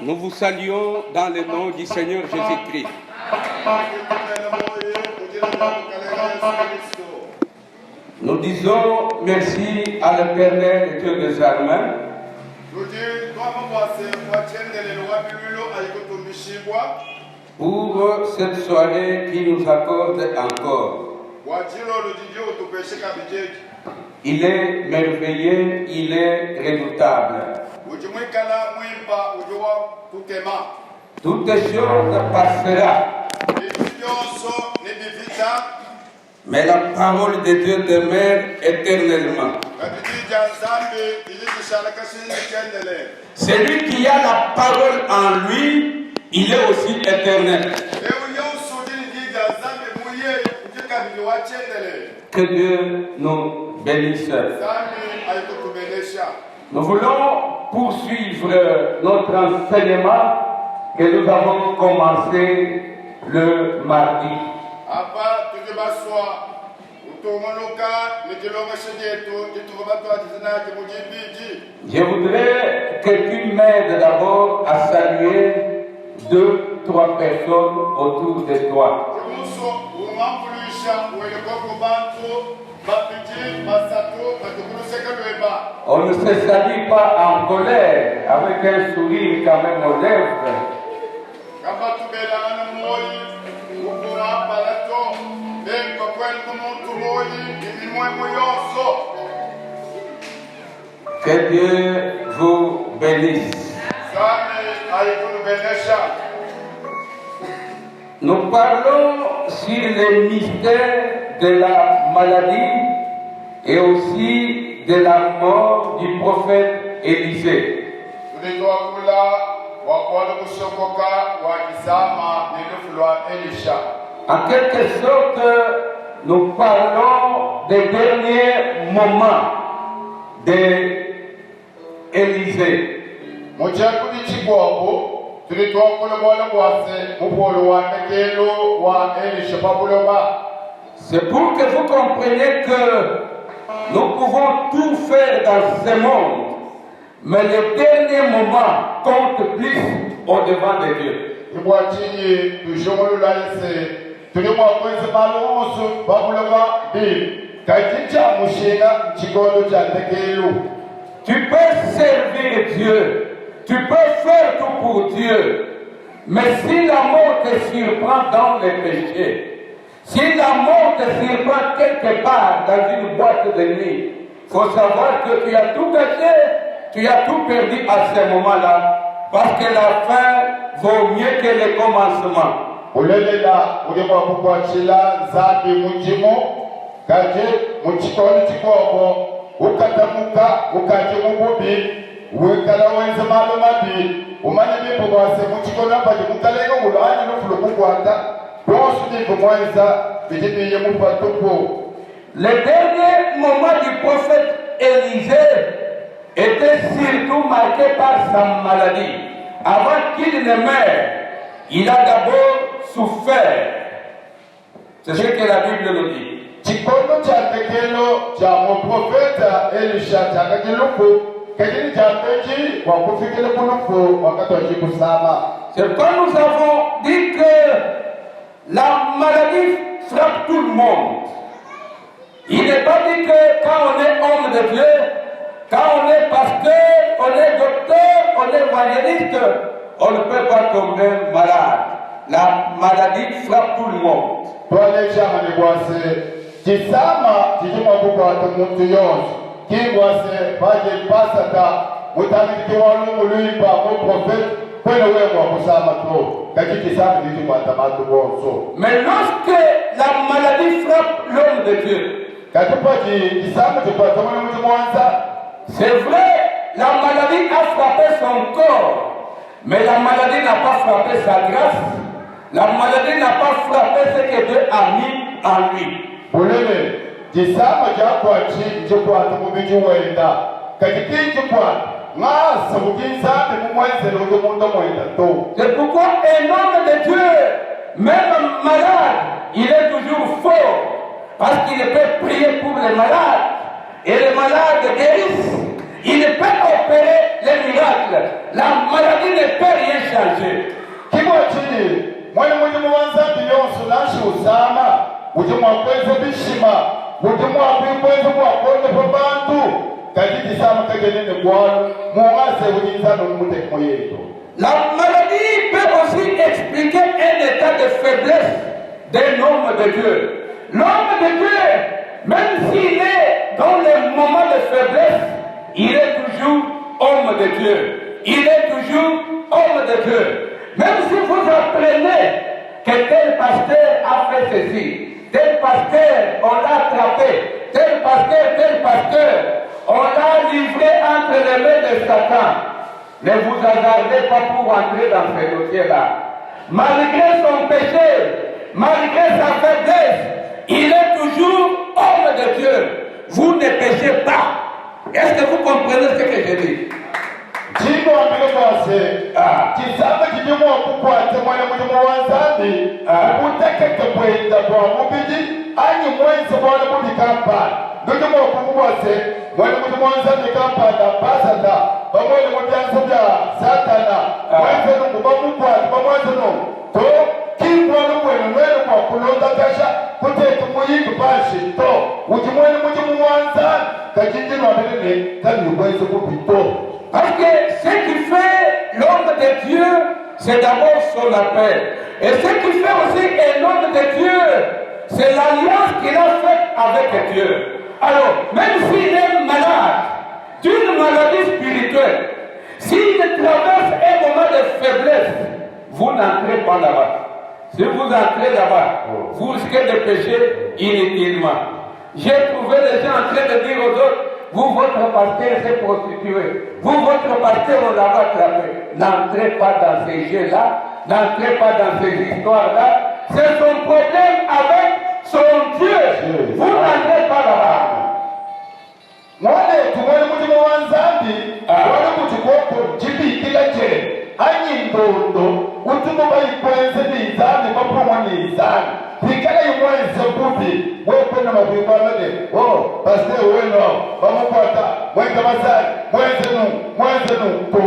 Nous vous saluons dans le nom du Seigneur Jésus-Christ. Nous disons merci à l'Éternel Dieu des armées pour cette soirée qui nous accorde encore. Il est merveilleux, il est redoutable. Toutes choses passeront. Mais la parole de Dieu demeure éternellement. Celui qui a la parole en lui, il est aussi éternel. Que Dieu nous bénisse. Nous voulons poursuivre notre enseignement que nous avons commencé le mardi. Je voudrais que tu m'aides d'abord à saluer 2-3 personnes autour de toi. On ne se salue pas en colère, avec un sourire quand même aux lèvres. Que Dieu vous bénisse. Nous parlons sur les mystères de la maladie et aussi de la mort du prophète Élisée. En quelque sorte, nous parlons des derniers moments d'Élisée. C'est pour que vous compreniez que nous pouvons tout faire dans ce monde, mais les derniers moments comptent plus au devant de Dieu. Tu peux servir Dieu. Tu peux faire tout pour Dieu, mais si la mort te surprend dans les péchés, si la mort te surprend quelque part dans une boîte de nuit, il faut savoir que tu as tout gâché, tu as tout perdu à ce moment-là, parce que la fin vaut mieux que le commencement. Le dernier moment du prophète Élisée était surtout marqué par sa maladie. Avant qu'il ne meure, il a d'abord souffert. C'est ce que la Bible nous dit. C'est comme nous avons dit que la maladie frappe tout le monde. Il n'est pas dit que quand on est homme de Dieu, quand on est pasteur, on est docteur, on est évangéliste, on ne peut pas tomber malade. La maladie frappe tout le monde. Mais lorsque la maladie frappe l'homme de Dieu, c'est vrai, la maladie a frappé son corps, mais la maladie n'a pas frappé sa grâce, la maladie n'a pas frappé ce que Dieu a mis en lui. C'est pourquoi un homme de Dieu, même malade, il est toujours fort, parce qu'il peut prier pour les malades, et les malades guérissent. Il peut opérer les miracles. La maladie ne peut rien âgé. Kimwachini, mwani mujimu wanzambi yonsu nashi usama, mujimu wakweze bishima, mujimu wakwikweze mwakonde pa bantu, kajiti sama kagenene kwalo, mwase ujinzano mmutekmo yetu. La maladie peut aussi expliquer un état de faiblesse d'un homme de Dieu. L'homme de Dieu, même s'il est dans les moments de faiblesse, il est toujours homme de Dieu. Il est toujours homme de Dieu. Même si vous apprenez que tel pasteur a fait ceci, tel pasteur, on l'a attrapé, tel pasteur, on l'a livré entre les mains de Satan. Ne vous hasardez pas pour entrer dans ce dossier-là. Malgré son péché, malgré sa faiblesse, il est toujours homme de Dieu. Vous ne péchez pas. Est-ce que vous comprenez ce que je dis? Jimbo ambilokose kisamba kinyumo kukwate mwana mulimu wanzambi kutekeke kwenda kwa mubiji anyi mwenzi mwana mubi kampani ndujumo kumubose mwana mulimu wanzambi kampani pasata bamwele mubyanzo bya satana mwenzi nungu bamukwate bamwenzi nungu to kimwana mwene mwene kwa kulonda kasha kutete muyingi pashi to uji mwene mulimu wanzambi kajinjino abiline kani mwenzi kubito. Parce que ce qui fait l'homme de Dieu, c'est d'abord son appel. Et ce qui fait aussi un homme de Dieu, c'est l'alliance qu'il a faite avec Dieu. Alors, même s'il est malade, d'une maladie spirituelle, s'il traverse un moment de faiblesse, vous n'entrez pas là-bas. Si vous entrez là-bas, vous risquez de pécher inutilement. J'ai trouvé des gens en train de dire aux autres, vous, votre pasteur s'est prostitué. Vous, votre pasteur, on l'a attrapé. N'entrez pas dans ces jeux-là. N'entrez pas dans ces histoires-là. C'est son problème avec son Dieu. Vous n'entrez pas là-bas. Mwale tumwele mulimu wanzambi wale kuchikoko jibi kila che anyi ndondo utumu bayikwenze nizani mapumwa nizani hikala yimwenze bubi wekwena mabibamene pastor weno bamukwata mwenda masani mwenze nu to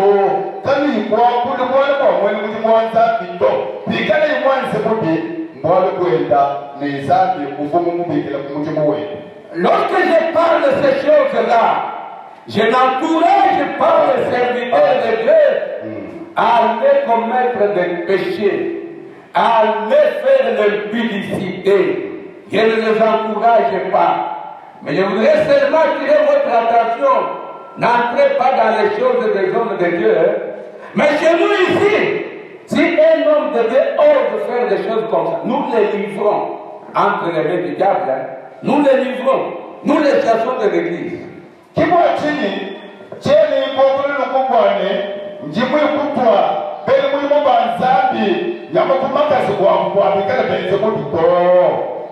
kani kwa kuli mwale kwa mwele mulimu wanzambi ndo hikala yimwenze bubi mwale kwenda nizani ufumu mubikila kumujimu wenu. Lorsque je parle de ces choses-là, je n'encourage pas les serviteurs de Dieu à aller commettre des péchés, à aller faire l'impudicité. Je ne les encourage pas. Mais je voudrais seulement attirer votre attention. N'entrez pas dans les choses des hommes de Dieu. Mais chez nous ici, si un homme de Dieu ose faire des choses comme ça, nous les livrons entre les mains du diable. Nous les livrons, nous les chassons de l'église. Kimwachini, cheni mbokulu nukubwane, njimwe kutwa, beli mwimo banzambi, nyama kumakasi kwa bikala benze mutito.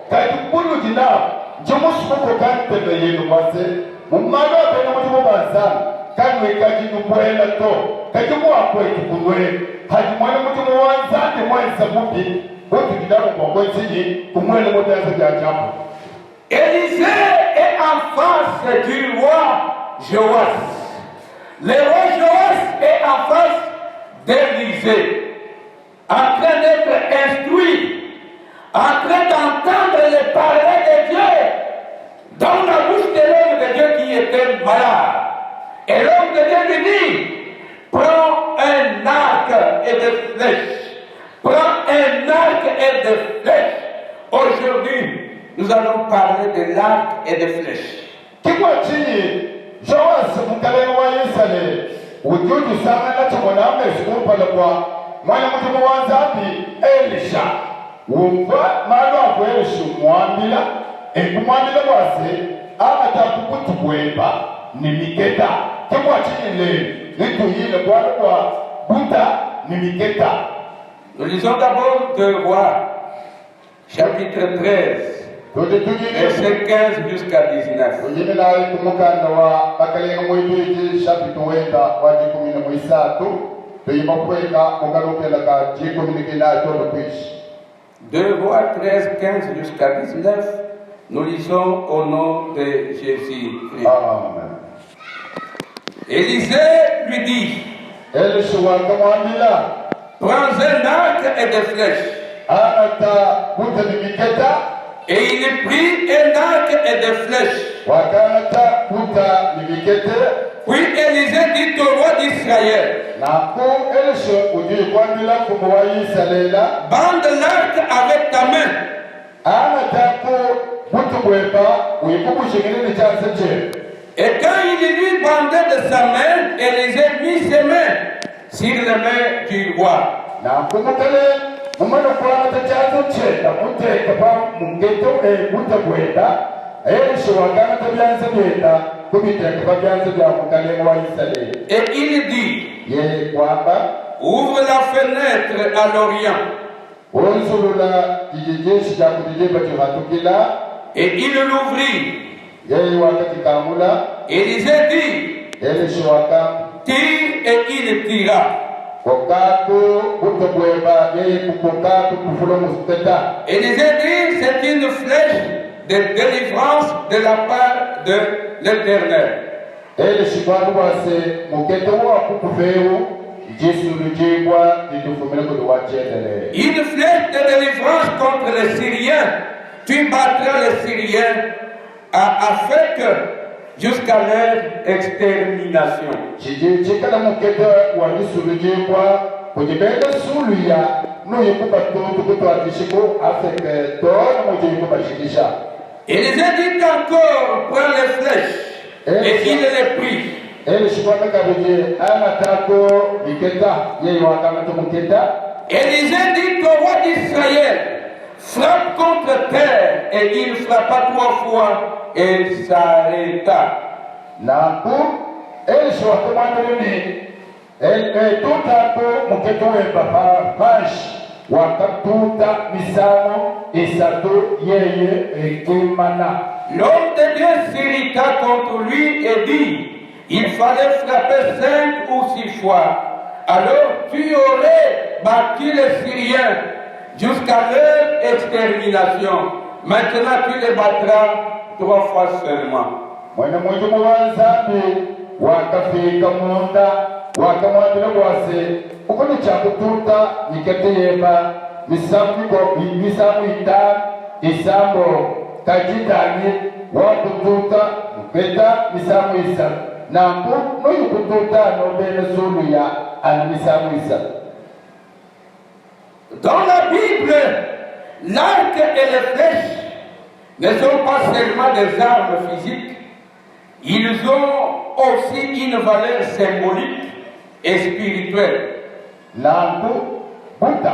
Kati kulu jina, njimu sukuko kante yenu mwase, mumano beli mwimo banzambi, kanwe kaji nubwela to, kaji mwakwe tukunwe, haji mwene mwimo wanzambi mwenza mubi, wotu jina mwenzi kumwele mwenza jajabu. Élisée est en face du roi Joas. Le roi Joas est en face d'Élisée, en train d'être instruit, en train d'entendre les paroles de Dieu dans la bouche de l'homme de Dieu qui était malade. Et l'homme de Dieu lui dit, prends un arc et des flèches. Prends un arc et des flèches. Aujourd'hui, nous allons parler de l'arc et des flèches. Kimwachini, Joas mkaleni wa Yesale, ujuju sana na tumoname sikumpala kwa mwana mujimu wanzambi Elisha. Umva malo afu Elisha mwambila, kumwambila wase, takukutu kweba, ni miketa. Kimwachini le, nituhile kwa buta ni miketa. Nous lisons d'abord de Rois, chapitre 13. Verset 15 jusqu'à 19. De Rois 13, 15 jusqu'à 19, nous lisons au nom de Jésus-Christ. Élisée lui dit, prends un arc et des flèches. anata buta ni miketa Et il prit un arc et des flèches. wakanata buta ni mikete Puis Élisée dit au roi d'Israël, na ko elisho ujui kwambila kumbu wa Israela bande l'arc avec ta main. anata ko butu bweba uikubu shingilini chanse che. Et quand il lui bandait de sa main, Élisée mit ses mains sur les mains du roi. Na kumukale mumano kwa chanse che na mute kapa mungeto buta bweba elisho wakanata byanse bweba kubite kapa byanse bya mukale wa Israela. Et il dit, Ye kwamba ouvre la fenêtre à l'Orient. onzulula ijejeshi ja kudijeba kihatukila Et il l'ouvrit. yeye wakati kamula Élisée dit, elisho waka tire, et il tira. kokako butobweba yeye kukokako kufulo musteta. Élisée dit, c'est une flèche de délivrance de la part de l'Éternel. Elisho kwabwase muketo wa kukufewu jisulu jibwa idufumile kudu wachendele. Une flèche de délivrance contre les Syriens. Tu battras les Syriens afin que jusqu'à leur extermination. Chiji chikala muketo wa jisulu jibwa kujibega sulu ya nuyikuba tutu kutwatishiko afeke tona mujikuba shikisha. Élisée dit encore, prends les flèches. Et il les prit. Élisée dit au roi d'Israël, frappe contre terre. Et il frappa 3 fois et s'arrêta. L'homme de Dieu s'irrita contre lui et dit, il fallait frapper 5 ou 6 fois. Alors tu aurais battu les Syriens jusqu'à leur extermination. Maintenant tu les battras 3 fois seulement. Mwana mwijumu wa nzambi wakafika munda wakamwambira bwase ukuni chakututa nikateyeba misamu itanu isambo kajitani wakututa mpeta misamu isa nambu noyukututa nobene sulu ya ana misamu isa. Dans la Bible, l'arc et les flèches ne sont pas seulement des armes physiques, ils ont aussi une valeur symbolique et spirituelle. Nambu buta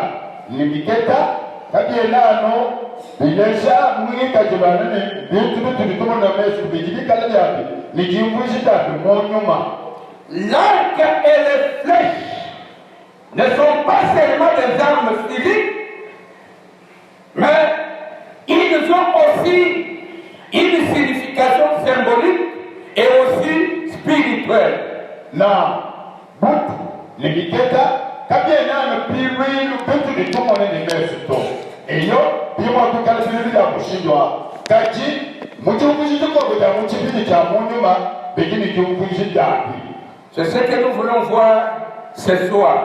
nimiketa kabienano binesha mwika jibanane bintu bituma na mesu bijibika yapi nijimbushita monyuma. L'arc et les flèches ne sont pas seulement des armes physiques, mais ils ont aussi une signification symbolique et aussi spirituelle. Na but nimiketa kabienano piwilu bintu bituma na mesu to eyo bimo tukala bilibila kushindwa kaji mujumbushita ko buta muchibini cha monyuma bigini jumbushita. C'est ce que nous voulons voir ce soir.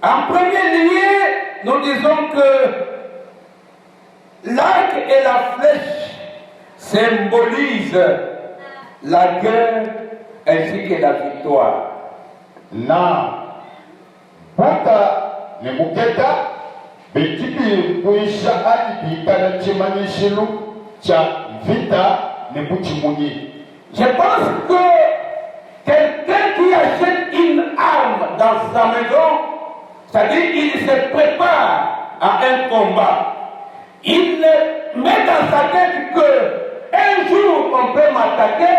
En premier lieu, nous disons que l'arc et la flèche symbolisent la guerre ainsi que la victoire. Na buta ni muketa bekibi kuisha hadi bikana chimanishilu cha vita ni buchimunyi. Je pense que quelqu'un qui achète une arme dans sa maison, c'est-à-dire qu'il se prépare à un combat, il met dans sa tête que un jour on peut m'attaquer,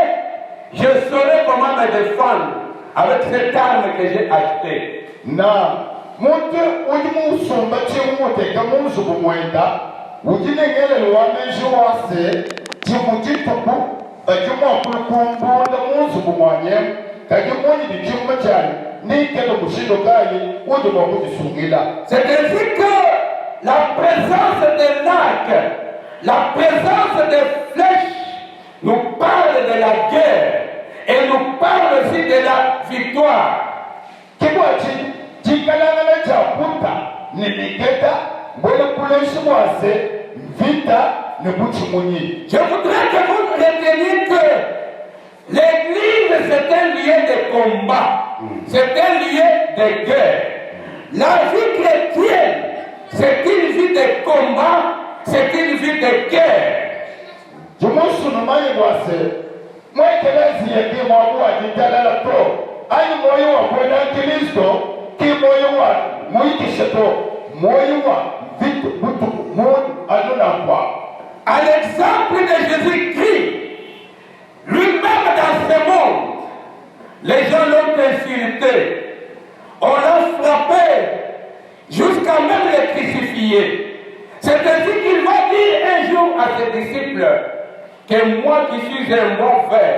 je saurai comment me défendre avec cette arme que j'ai achetée. Na mutu ujimusumba chimuteka munzubu mwenda ujinengele wamenji wase chimujituku bajumwa kulukumbunda munzubu mwanye kajimuni bichumba chani nikele kushindo kayi ujumwa kujisungila. C'est ainsi que la présence de l'arc, la présence des flèches nous parle de la guerre Et nous parle aussi de la victoire. Kibwachi chikalangana cha puta ni miketa mbona kuleshi mwase vita ni buchimunyi. Je voudrais que vous reteniez que l'église c'est un lieu de combat, c'est un lieu de guerre. La vie chrétienne c'est une vie de combat, c'est une vie de guerre. Jumusu numayi mwase mwekelezi yake mwabuwa jitalala to ani moyo wa kwenda Kristo ki moyo wa muikisheto moyo wa vitu butu moyo aluna kwa. À l'exemple de Jésus-Christ, lui-même dans ce monde, les gens l'ont insulté, on l'a frappé, jusqu'à même le crucifier. C'est ainsi qu'il va dire un jour à ses disciples que moi qui suis un mauvais,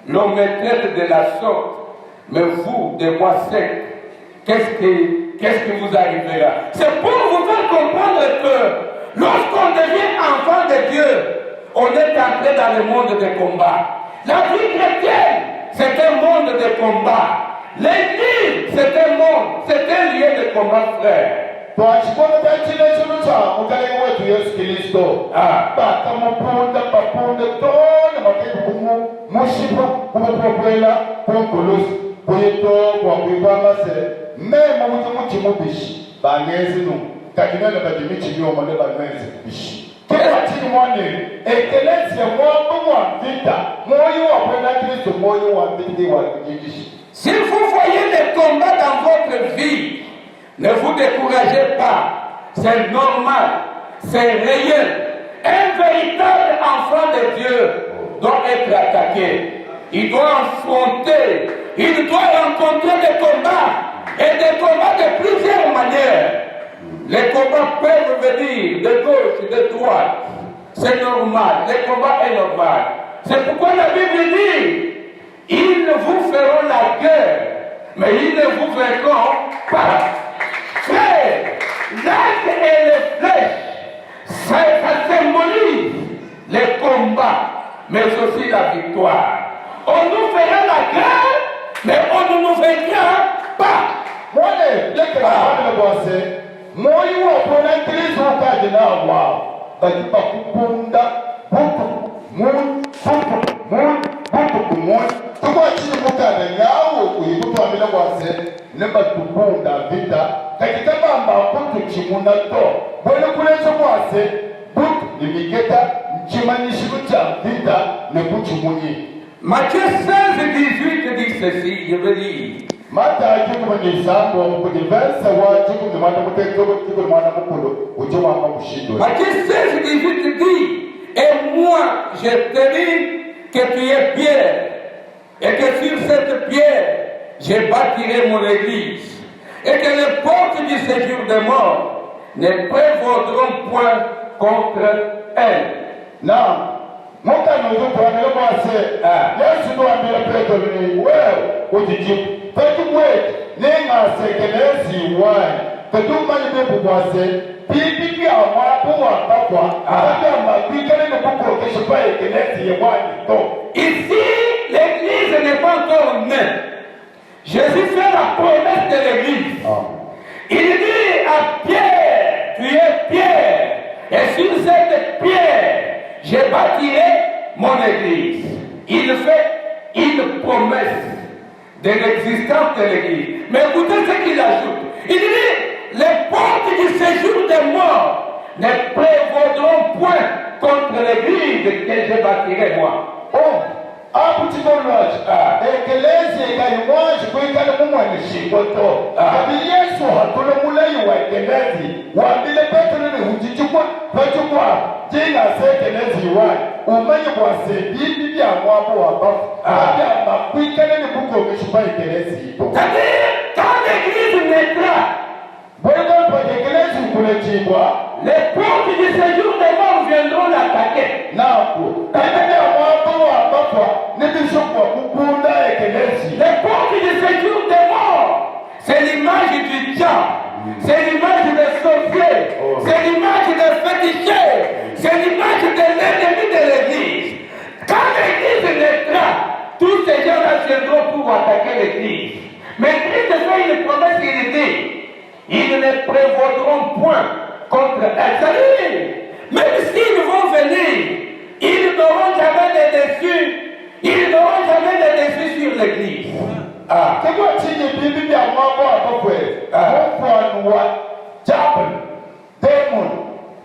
l'on me traite de la sorte, mais vous, de moi sec, qu'est-ce qui vous arrivera? C'est pour vous faire comprendre que lorsqu'on devient enfant de Dieu, on est entré dans le monde de combat. La vie chrétienne, c'est un monde de combat. L'église, c'est un monde, c'est un lieu de combat, frère. Twachikona tachile chino cha mukale wetu Yesu Kristo. Bata mupunda papunda tona maketu kumu mushipa kumupopwela kunkulusi kuyito kwa kuibama se mema muti mubishi bangezi nu kakimele badimichi yoma le bangezi bishi. Kwa chini mwani ekelezi ya mwa vita moyo wa kwenda Kristo moyo wa vita wa kujidishi. Si vous voyez les combats dans votre vie, ne vous découragez pas, c'est normal, c'est réel. Un véritable enfant de Dieu doit être attaqué. Il doit affronter, il doit rencontrer des combats, et des combats de plusieurs manières. Les combats peuvent venir de gauche, de droite. C'est normal, le combat est normal. C'est pourquoi la Bible dit, ils vous feront la guerre, mais ils ne vous vaincront pas. Frère, l'arc et les flèches, ça symbolise les combats, mais aussi la victoire. On nous fera la guerre, mais on ne nous vaincra pas. Moi, le bossé, moi, je vais prendre un crise au cas de la voix. Baki bakupunda, butu, tuko chini mukana nyawo kuyikutu amina kwase nemba tupunda vita katika bamba kutu chimuna to bwele kulezo kwase butu nimiketa mchimanishiru cha vita nekuchimunyi. Matthieu 16, 18 dit ceci, je vais lire. Mata chikumu ni sambo mukudi verse wa chikumu ni mwana mutektobo chikumu mwana mukulu uchiwa hapa mushindo. Matthieu 16, 18 dit, et moi je te dis que tu es Pierre, et que sur cette pierre, je bâtirai mon église, et que les portes du séjour des morts ne prévaudront point contre elle. Non, mon canon, pour aller le passer, Yesu doit me le prêter, well, au Dieu. Faites wait, n'ayant ce que les wine, que tout le monde peut passer, puis à moi pour moi, papa, à ma vie, quel est le beaucoup que je paye que les wine. Ici, l'église n'est pas encore née. Jésus fait la promesse de l'église. Il dit à Pierre, tu es Pierre, et sur cette pierre, je bâtirai mon église. Il fait une promesse de l'existence de l'église. Mais écoutez ce qu'il ajoute. Il dit, les portes du séjour des morts ne prévaudront point contre l'église que je bâtirai moi. Hapo tikonaje ekelezi ikayimwaje kuikale mumwani shikoto abi Yesu hatule mulei wa ekelezi wambile Petro ni hujijikwa pachukwa jinga sekelezi wai umenye kwa sebibi bya mwabo wabafu abya makuikale ni buko meshipa ekelezi ito Quand l'église naîtra, bwega pa ekelezi kulechibwa les portes du séjour des morts viendront l'attaquer. Napo kabebe mwabo wabafu les portes du séjour des morts, c'est l'image du diable, c'est l'image des sorciers, c'est l'image des féticheurs, c'est l'image de l'ennemi de l'église. Quand l'église naîtra, tous ces gens viendront pour attaquer l'Église. Mais Christ fait une promesse, il dit, ils ne prévaudront point contre elle. C'est-à-dire, même s'ils vont venir, ils n'auront jamais de dessus. Ils n'auront jamais de dessus sur l'Église. Ah. C'est quoi si les Bibles disent à moi, à peu près, on voit Diable, démon,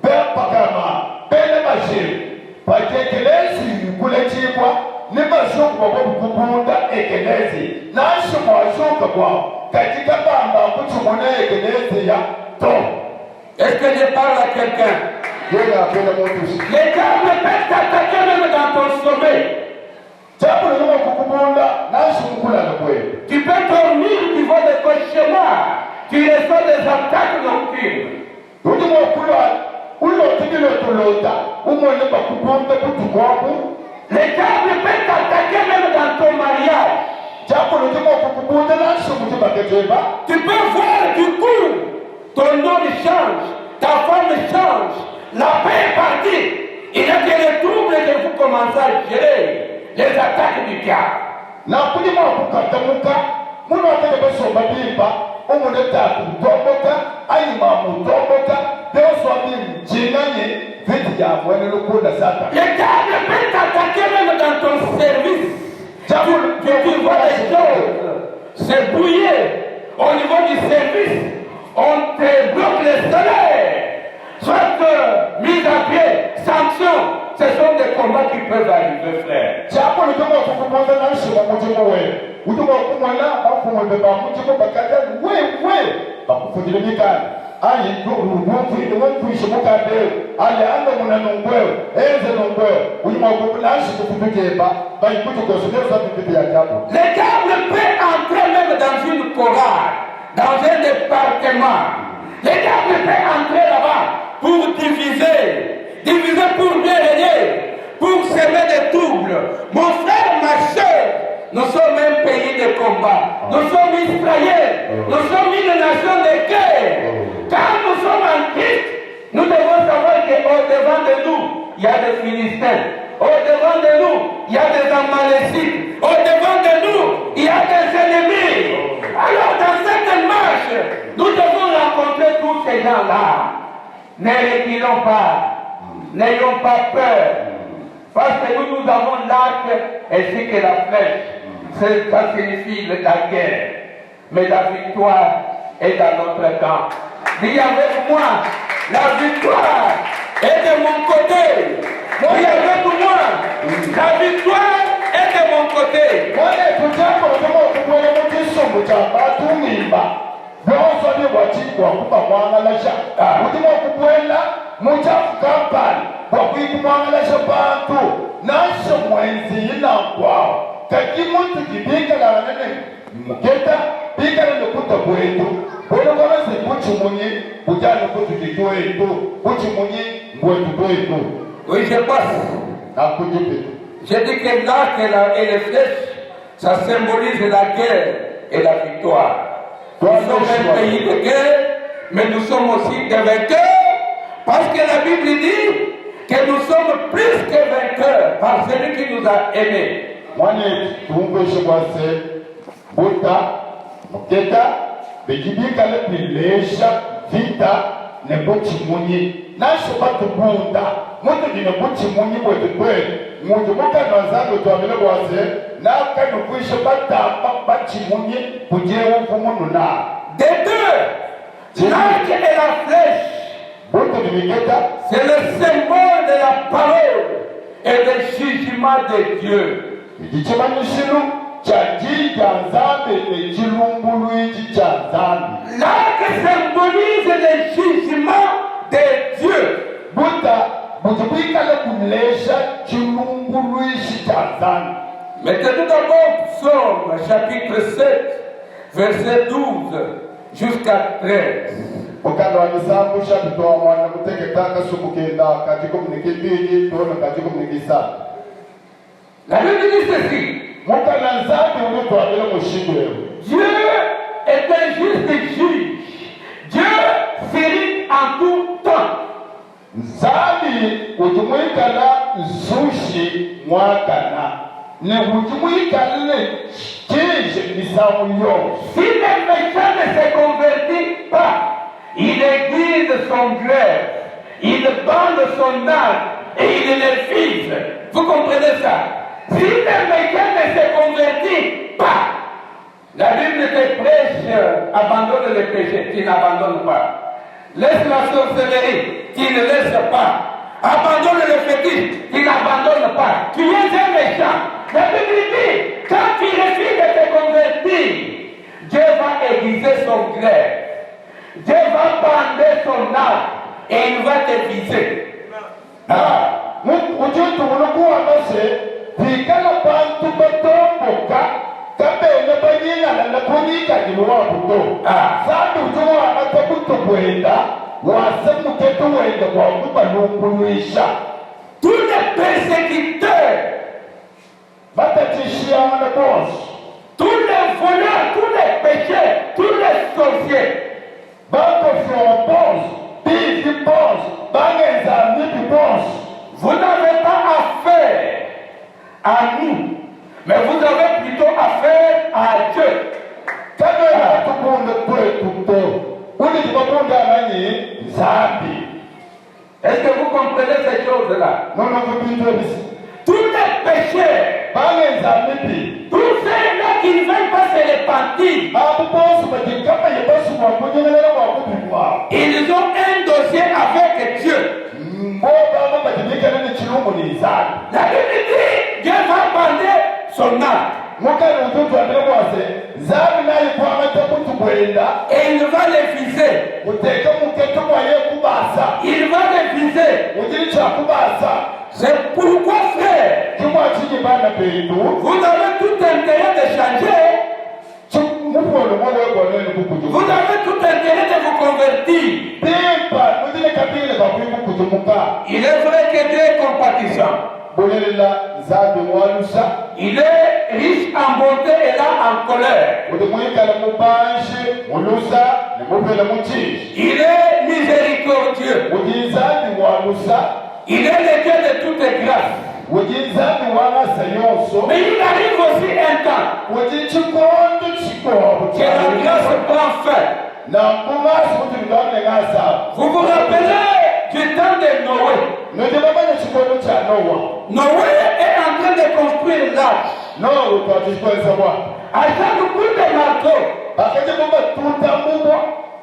Père Pakama, Père Machine, parce que l'Église, pour les Tchibwa, ne va pas pour Kubunda et Kenesi. N'a pas choqué quoi. Katika Bamba, pour tout le monde et Kenesi, ya, donc. Est-ce que je parle à quelqu'un? Les diables peuvent t'attaquer même dans ton sommeil. Tu peux dormir, tu vois des cauchemars, tu reçois des attaques nocturnes. Les diables peuvent t'attaquer même dans ton mariage. Tu peux voir du coup, ton homme change, ta femme change, la paix est partie. Il y a que les troubles que vous commencez à gérer. Les attaques du diable. Les diables peuvent t'attaquer même dans ton service. Tu vois les choses se brouiller au niveau du service. On te bloque le salaire. Soit mise à pied, sanction. Ce sont des combats qui peuvent arriver, frère. Les diables peuvent entrer même dans une chorale, dans un département. Les diables peuvent entrer là-bas pour diviser pour bien régner, pour semer des troubles. Mon frère, ma soeur, nous sommes un pays de combat. Nous sommes Israël. Nous sommes une nation de guerre. Quand nous sommes en Christ, nous devons savoir qu'au devant de nous, il y a des Philistins. Au devant de nous, il y a des Amalécites. Au devant de nous, il y a des ennemis. Alors, dans cette marche, nous devons rencontrer tous ces gens-là. Ne reculons pas. N'ayons pas peur, parce que nous avons l'arc ainsi que la flèche. Ça signifie la guerre. Mais la victoire est dans notre camp. Dis avec moi, la victoire est de mon côté. Dis avec moi, la victoire est de mon côté. Muchafu kampani kwa kuikumwangalasha bantu nasho mwenzi ina kwao kaki muntu kibika la nene muketa bika la kuta kwetu bono kama si buchi munyi bujana kutu kikwetu buchi munyi ngwetu kwetu. Oui, je passe. Je dis que l'arc et les flèches, ça symbolise la guerre et la victoire. Nous sommes un pays de guerre, mais nous sommes aussi des vainqueurs. Parce que la Bible dit que nous sommes plus que vainqueurs par celui qui nous a aimés. Des deux, l'arc et la flèche, c'est le symbole de la parole et du jugement de Dieu. L'arc symbolise le jugement de Dieu. Maintenant d'abord, Psaume chapitre 7, verset 12 jusqu'à 13. La Bible dit ceci. Dieu est un juste juge. Dieu férit en tout temps. ne wujimuyikalle kije misamuyo. Si le méchant ne se convertit pas, il aiguise son glaive, il bande son âme et il les fise. Vous comprenez ça? Si le méchant ne se convertit pas, la Bible te prêche, abandonne le péché, tu n'abandonnes pas. Laisse la sorcellerie, tu ne laisses pas. Abandonne le fétiche, tu n'abandonnes pas. Tu es un méchant. La Bible dit, quand tu refuses de te convertir, Dieu va aiguiser son glaive. Dieu va bander son âme et il va te viser. Ujutu unakuwa nase, vikala bantu batomboka, kabene banyina na kunyika jiluwa buto. Sandu ujuwa natabuto kwenda, wasamu ketu wenda kwa kuba lumbuisha. Tous les persécuteurs, batatishia wana boss. Tous les voleurs, tous les pécheurs, tous les sorciers, Banco from boss, big boss, bangenza midi boss. Vous n'avez pas affaire à nous, mais vous avez plutôt affaire à Dieu. Est-ce que vous comprenez ces choses-là? Tous les péchés, tous ceux-là qui ne veulent pas se repentir, ils ont un dossier avec Dieu. La Bible dit, Dieu va bander son âme. Et il va les viser. Il va les viser. C'est pourquoi, frère, vous avez tout intérêt de changer. Vous avez tout intérêt de vous convertir. Il est vrai que Dieu est compatissant. Il est riche en bonté et là en colère. Il est miséricordieux. Il est le Dieu de toutes grâces. Mais il arrive aussi un temps que la grâce prend fin. Vous vous rappelez du temps de Noé? Noé est en train de construire l'arche. À chaque coup de marteau,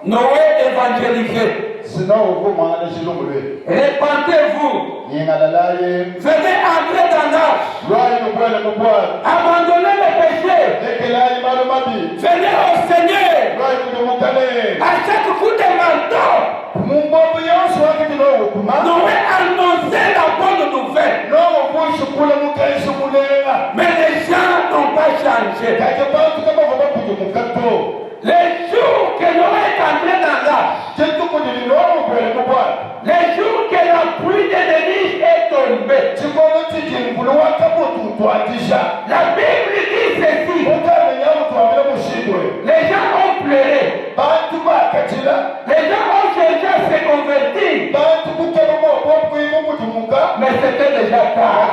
Noé évangélisait. Répentez-vous. Venez entrer dans l'arche. Abandonnez le péché. Venez au Seigneur. À chaque coup de marteau, Noé annonçait la bonne nouvelle. Mais les gens n'ont pas changé. Les jours que Noé est entré dans l'arche, les jours que la pluie de déluge est tombée, la Bible dit ceci. Les gens ont pleuré. Les gens ont cherché à se convertir. Mais c'était déjà tard.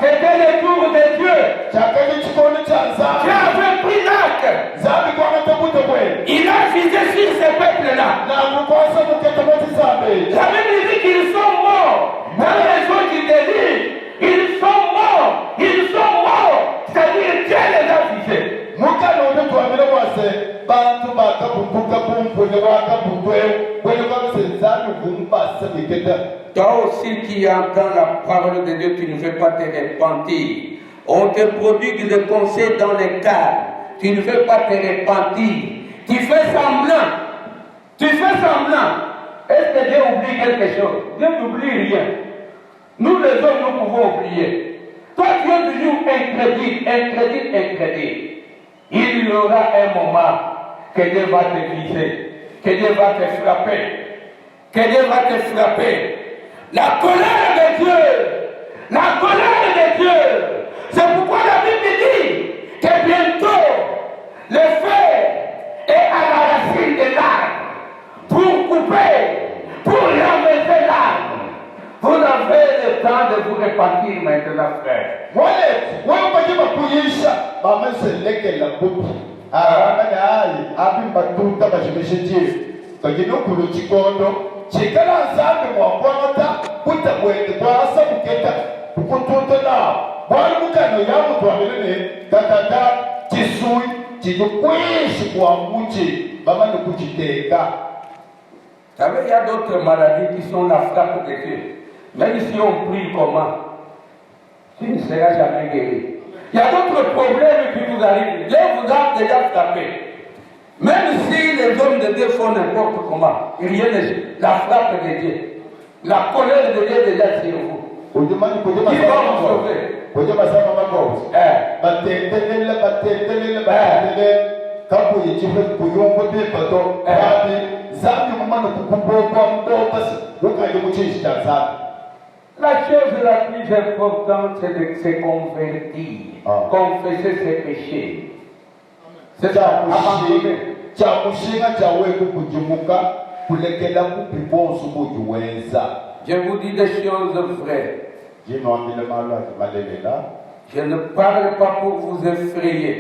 C'était le tour de Dieu. Dieu avait pris l'acte. Il a visé sur ce peuple-là. La Bible dit qu'ils sont morts dans les eaux du déluge. Ils sont morts. Ils sont morts. C'est-à-dire Dieu les a visés. Toi aussi qui entends la parole de Dieu, tu ne veux pas te repentir. On te prodigue des conseils dans les cadres. Tu ne veux pas te repentir. Tu fais semblant. Tu fais semblant. Est-ce que Dieu oublie quelque chose? Dieu n'oublie rien. Nous les hommes, nous pouvons oublier. Toi, tu es toujours incrédule. Il y aura un moment que Dieu va te viser, que Dieu va te frapper, que Dieu va te frapper. La colère de Dieu, c'est pourquoi la Bible dit que bientôt le feu est à la racine de l'arbre pour couper, pour ramasser l'arbre. Vous avez le temps de vous repentir maintenant, frère. kuyisha bamaselekela kupi abana hayi abimbatuta bashimishije kagino kulo chikondo chikala nzambe mwakwata kutabwende kwasa kuketa kukututa na bwali mukano ya mtu wabelene tatata chisui chijukwishi kwa muchi bamani kuchiteka. Vous savez, il y a d'autres maladies qui sont la frappe de Dieu. Même si on prie comment, tu ne seras jamais guéri. Il y a d'autres problèmes qui vous arrivent. Dieu vous a déjà frappé. Même si les hommes de Dieu font n'importe comment, rien n'est la frappe de Dieu. La colère de Dieu est déjà sur vous. Qui va vous sauver? La chose la plus importante, c'est de se convertir, confesser ses péchés. C'est ça, abandonner. Je vous dis des choses vraies. Je ne parle pas pour vous effrayer.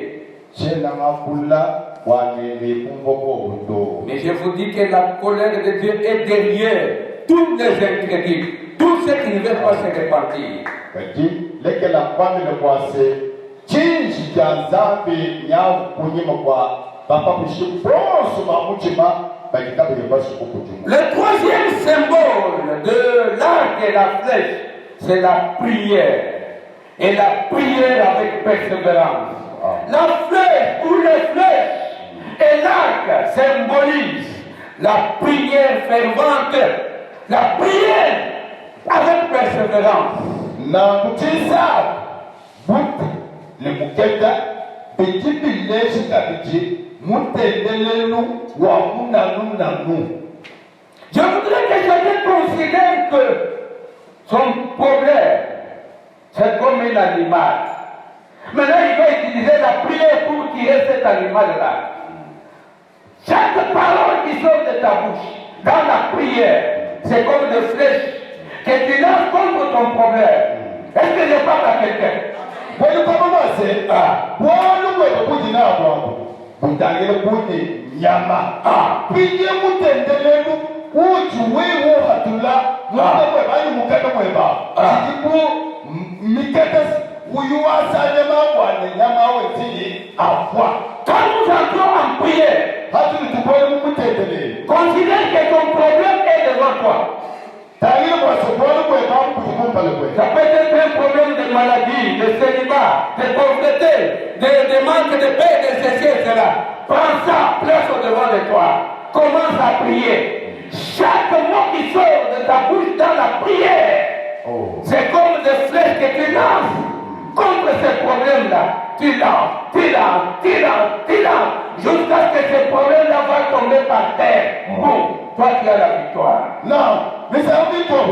Mais je vous dis que la colère de Dieu est derrière tous les incrédules, tous ceux qui ne veulent pas se repentir. Le troisième symbole de l'arc et la flèche, c'est la prière. Et la prière avec persévérance. La flèche ou les flèches et l'arc symbolisent la prière fervente, la prière avec persévérance. Je voudrais que chacun considère que son problème, c'est comme un animal. Maintenant, il va utiliser la prière pour tirer cet animal-là. Chaque parole qui sort de ta bouche, dans la prière, c'est comme des flèches que tu lances contre ton problème. Est-ce que je parle à quelqu'un? Quand nous entrons en prière, considère que ton problème est devant toi. Ça peut être un problème de maladie, de célibat, de pauvreté, de manque de paix, de ceci et cela. Prends ça, place au devant de toi. Commence à prier. Chaque mot qui sort de ta bouche dans la prière, c'est comme des flèches que tu lances contre ces problèmes-là. Tu lances, jusqu'à ce que ce problème-là va tomber par terre. Bon, toi tu as la victoire. Non, mais ça veut dire quoi?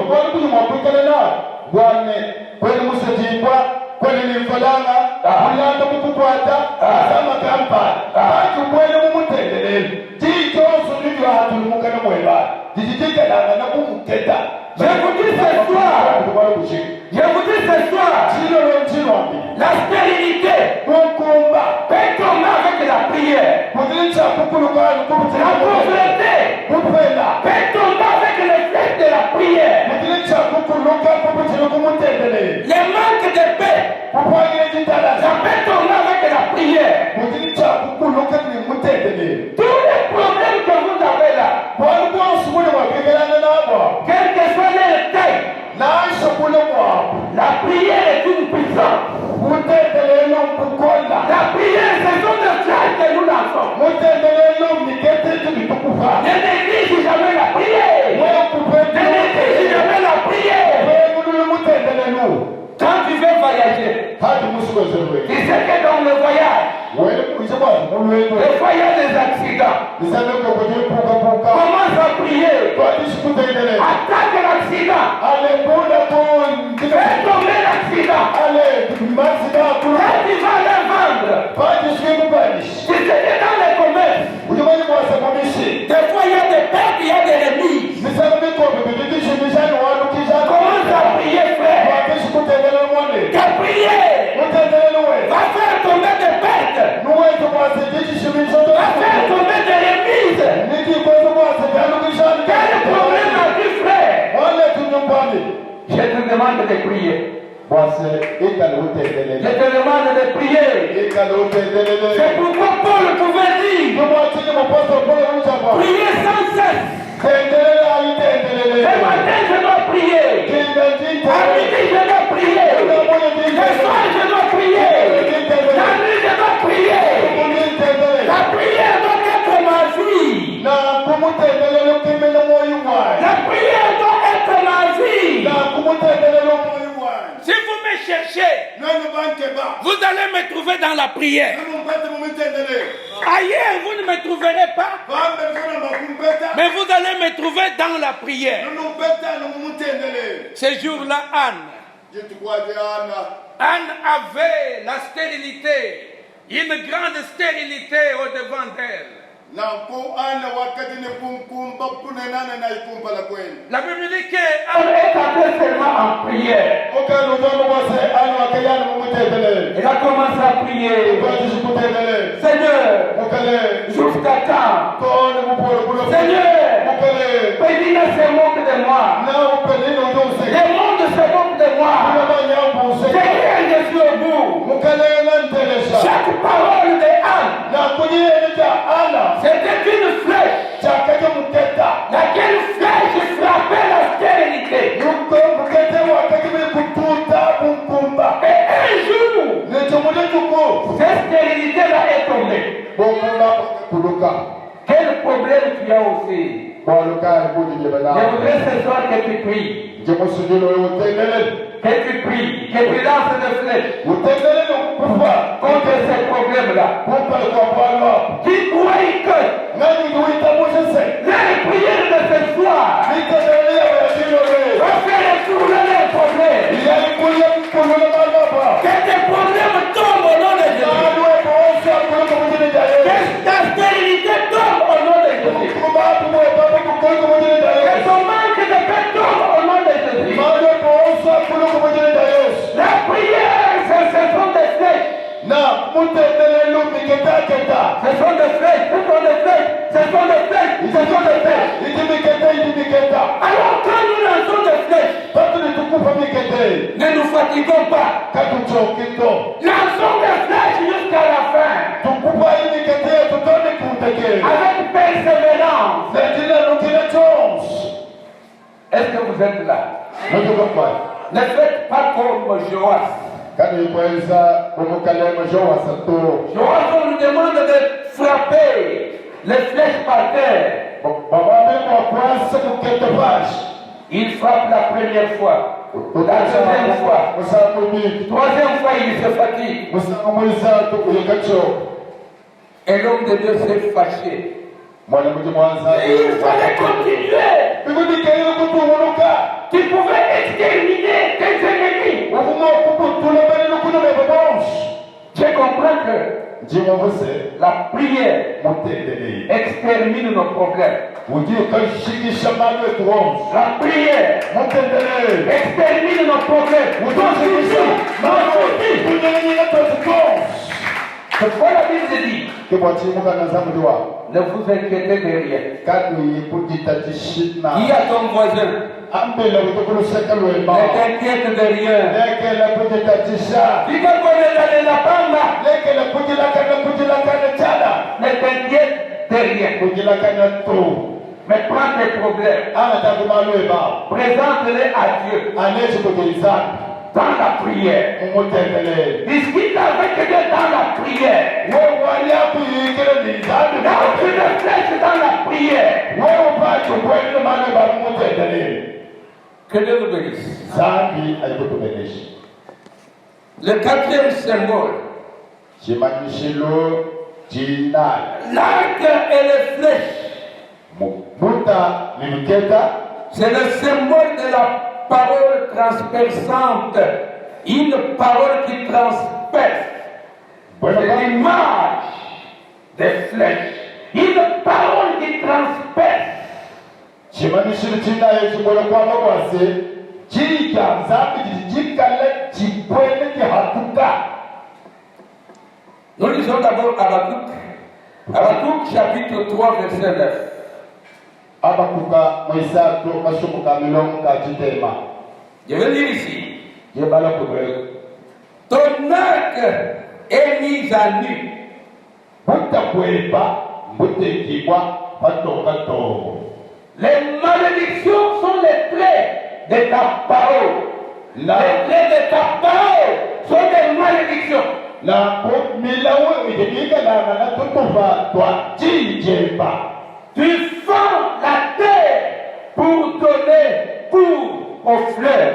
Je vous dis ce soir, la stérilité peut tomber avec la prière. La pauvreté peut tomber avec l'effet de la prière. Les manques de paix, ça peut tomber avec la prière. Tous les problèmes que vous avez là, quelle que soit leur taille, la prière est une puissance. La prière, ce sont des flèches que nous lançons. Ne néglige jamais la prière. Ne néglige jamais la prière. Quand tu veux voyager, tu sais que dans le voyage, des fois il y a des accidents. Commence à prier. Attaque l'accident. Fais tomber l'accident. Quand tu vas les vendre, tu sais que dans les commerces, des fois il y a des pertes, il y a des remises. Commence à prier, frère. Ta prière va demande de prier. bwase Je ikaleutendelele te demande de prier. ikaleutendelele C'est pourquoi Paul pouvait dire nomwatini muposto pole ucapa prier sans cesse. tendelele ayitendelele Ce matin, je dois prier. À midi, je dois prier. Le soir, je dois prier. La nuit, je dois prier. La prière doit être ma vie. na kumutendelele ukimene moyo wayi La prière doit être ma vie. na kumutendelele moyo wayi Si vous me cherchez, nani bankeba vous allez me trouver dans la prière. numpete mumitendelele Ailleurs, vous ne me trouverez pas, bambe bifuna makumpeta mais vous allez me trouver dans la prière. numpeta numumutendelele Ce jour-là, Anne jitukwaje avait la stérilité, une grande stérilité au-devant d'elle. na ko ana wakati ni kumkumba punenana na ikumba la kweli La Bible dit qu'Anne est entrée seulement en prière. okalo ndomo bwase ana wakayana mumutendelele Elle a commencé à prier. bwatishikutendelele Seigneur, mukale jusqu'à quand? tone mupolo kulo Seigneur, mukale Pédina se moque de moi. na upelini ujose Le monde se moque de moi. abanyambuse Seigneur, je suis au bout. mukale nantelesha Chaque parole de Anne, na kunyeleza ana c'était une flèche. chakaje muketa Laquelle flèche frappait la stérilité. nuko mukete wakati bili kututa kumkumba Et un jour, netomule tuko cette stérilité-là est tombée. bomuna kuluka Quel problème tu as aussi? bwaluka ibudi Je jebela voudrais ce soir que tu pries. jemusujilo utendelele Que tu pries. Que tu lances des flèches utendelele kufa contre ces problèmes-là. kumpa kwa bwalwa Qui croit que nani kuita mujese les prières de ce soir nitendelele ya kilole vont faire retourner les problèmes. yalikuya kulule malaba Que tes problèmes tombent au nom de Jésus. nalwe bosa kulule mujini jaye Que ta stérilité tombe au nom de Jésus. kumatu mwe baba kukoiko mujini Que jaye ton manque de paix tombe au nom de Jésus. malwe bosa kulule mujini jaye La prière, ce sont des flèches. na mutendelele miketa keta Ce sont des flèches. Ce sont des flèches. Ce sont des flèches. Ce sont des flèches. idimiketa Alors quand nous lançons des flèches, patu nitukufa mikete ne nous fatiguons pas. katuchokito Lançons des flèches jusqu'à la fin. tukufa imikete tutone kuteke Avec persévérance. nejina nukile chons Est-ce que vous êtes là? nojokokwa Ne faites pas comme Joas. kani kweza umukalema jowasa to Joas, on nous demande de frapper les flèches par terre. babame mwakwasa kukete pashi Il frappe la première fois. La deuxième fois. musango mibili Troisième fois, il se fatigue. musango mwisatu kuyekacho Et l'homme de Dieu s'est fâché. mwana muti mwanza Et il fallait continuer. bikudikaile kutuhuluka Tu pouvais exterminer tes ennemis. uvuma okukutula balile kunobeba bonsi Je comprends que njimuvuse la prière mutendelei extermine nos problèmes. ugiye ukashikisha mali wetu wonsi La prière mutendelei extermine nos problèmes. Nos soucis, nos soucis. kunyenyina tosi tonsi C'est quoi la Bible dit? kibwachimuka na zamudi wabo Ne vous inquiétez de rien. kadui kujitachishina Dis à ton voisin, ambele kutukuluseka lwema ne t'inquiète de rien. lekele kujitatisha Dis que qu'on est dans la pamba, lekele kujilakana chana ne t'inquiète de rien. kujilakana tu Mais prends tes problèmes, anatakumalwema présente-les à Dieu anezi kujilizana dans la prière. umutendelei Discute avec Dieu dans la prière. wewaliakuyikile nizani Lance une flèche dans la prière. wewupati ukwelile mane bamumutendelei Que Dieu nous bénisse. zambi ayikutubenesha Le quatrième symbole, chimanyishilo chinali l'arc et les flèches, muta nimiketa c'est le symbole de la parole transperçante. Une parole qui transperce. C'est l'image des flèches. Une parole qui transperce. chimanishilo chinaye chimbola kwama kwase chija zambi chikale chipwene chihatuka Nous lisons d'abord Habakkuk. Habakkuk chapitre 3 verset 9. abakuka mwisatu masumuka milongo kachitema Je veux dire ici, yebala kubreko ton arc est mis à nu. butakweba butekibwa batoka tobo. Les malédictions sont les traits de ta parole. Les traits de ta parole sont des malédictions. Na milawo idebika na tutuva twa jijeba. Tu fends la terre pour donner cours aux fleurs.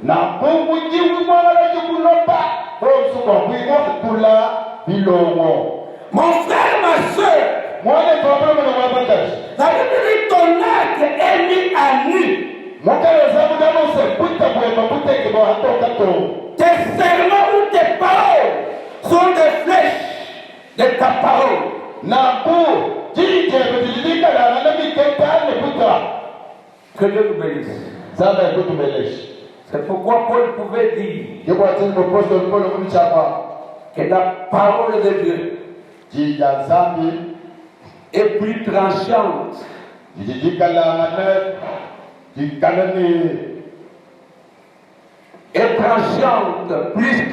Na Mungu jiwi mwala jukuloba rosu kwa kwigo tula bilongo. Mon frère, ma soeur, Mwana problème na wabakashi. la Bible dit ton arc est mis à nu. Mukale zabu dano se buta kweba buteke bo hatoka to. Tes serments ou tes paroles sont des flèches de ta parole. Na ku jije bidilika na miketa ne buta. Que Dieu nous bénisse. Zaba butu meleshi. C'est pourquoi Paul pouvait dire Yebo atini proposal polo kunichapa. que la parole de Dieu Jija zambi est plus tranchante jijika la ngane jikalani est tranchante plus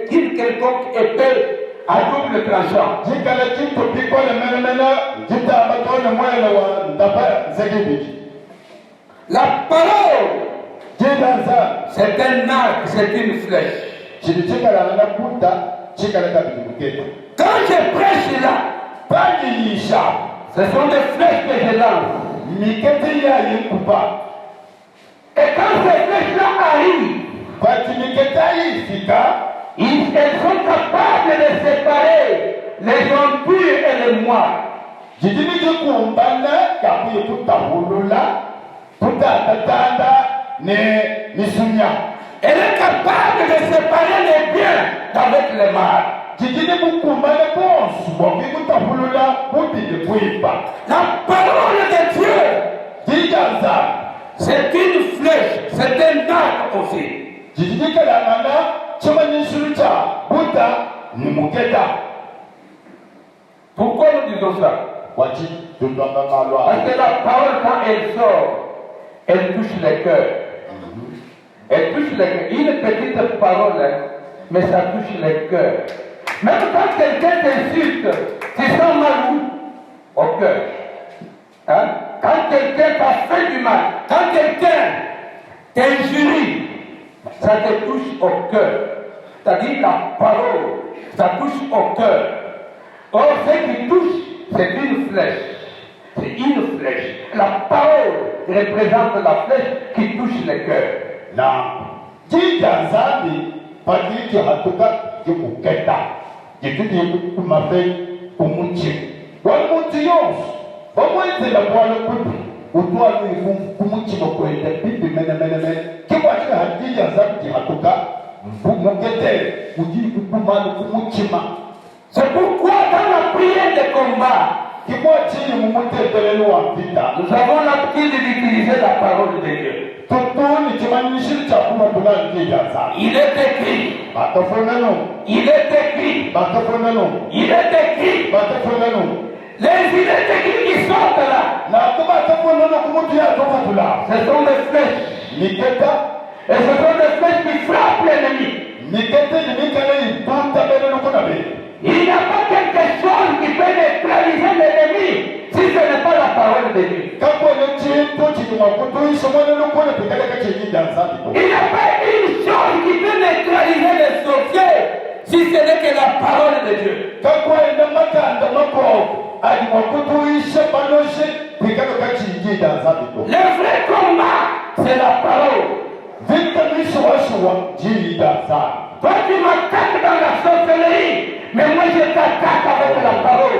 qu'une quelconque épée à double tranchant. jikala jinto pikole menemena jita abatone mwele wa ndapa zegibiji. La parole, Jidanza c'est un arc, c'est une flèche. jijikala na kuta jikala kabikete. Quand je prêche là, Bani yisha ce sont des flèches que je lance. mikete ya yikupa. Et quand ces flèches-là arrivent, Bati mikete yifika elles sont capables de séparer les impurs et les moines. jijini jikumbana yakuye tutahulula tutatatanda ne misunya. Elle est capable de séparer les biens d'avec les mal. Jijini bukumbana bonsu boki tutahulula bubili kuipa. La parole de Dieu, Jidanza c'est une flèche, c'est un arc aussi. jijini kalangana chama nisulucha buta ni muketa. Pourquoi nous disons ça? Wachi tutamba malwa. Parce que la parole, quand elle sort, elle touche les cœurs. Elle touche les cœurs. Une petite parole, hein, mais ça touche les cœurs. Même quand quelqu'un t'insulte, tu sens mal où? Au cœur. Hein? Quand quelqu'un t'a fait du mal, quand quelqu'un t'injurie, ça te touche au cœur. C'est-à-dire la parole, ça touche au cœur. Or, ce qui touche, c'est une flèche. C'est une flèche. La parole représente la flèche qui touche le cœur. Na jidanzani padiki hatuka jikuketa. Jituti kumafe kumuchi. Wamuti yonsu. Wamweze la bwana kutu. Utuwa lui kumuchi mkwende pipi mene. Kiwa chika hadidanzani hatuka. Mukete. Ujiri kukumanu kumuchima. C'est pourquoi dans la prière de combat, Kiwa chini mumute telenu wa vita. nous avons l'habitude d'utiliser la parole de Dieu. Tutuni chimanishiri chakuma tulani jidanzani. Il est écrit, Batafonano. il est écrit, Batafonano. il est écrit. Batafonano. Les idées écrites qui sortent là, Na kuba tafonano kumutu ya toka tula. ce sont des flèches. Miketa. Et ce sont des flèches qui frappent l'ennemi. Mikete ni mikale ipanta bene nukunabe. Il n'y a pas quelque chose qui peut neutraliser l'ennemi si ce n'est pas la parole de Dieu. Kako ne chintu chini wakutu isomone nukune pikale kachini danzani to. Il n'y a pas une chose qui peut neutraliser les sorciers si ce n'est que la parole de Dieu. Kako ene makanda mako adi wakutu ishe panoshe pikale kachini danzani to. Le vrai combat, c'est la parole. Vita mishwa jini danzani. Toi, tu m'attaques dans la sorcellerie, mais moi je t'attaque avec la parole.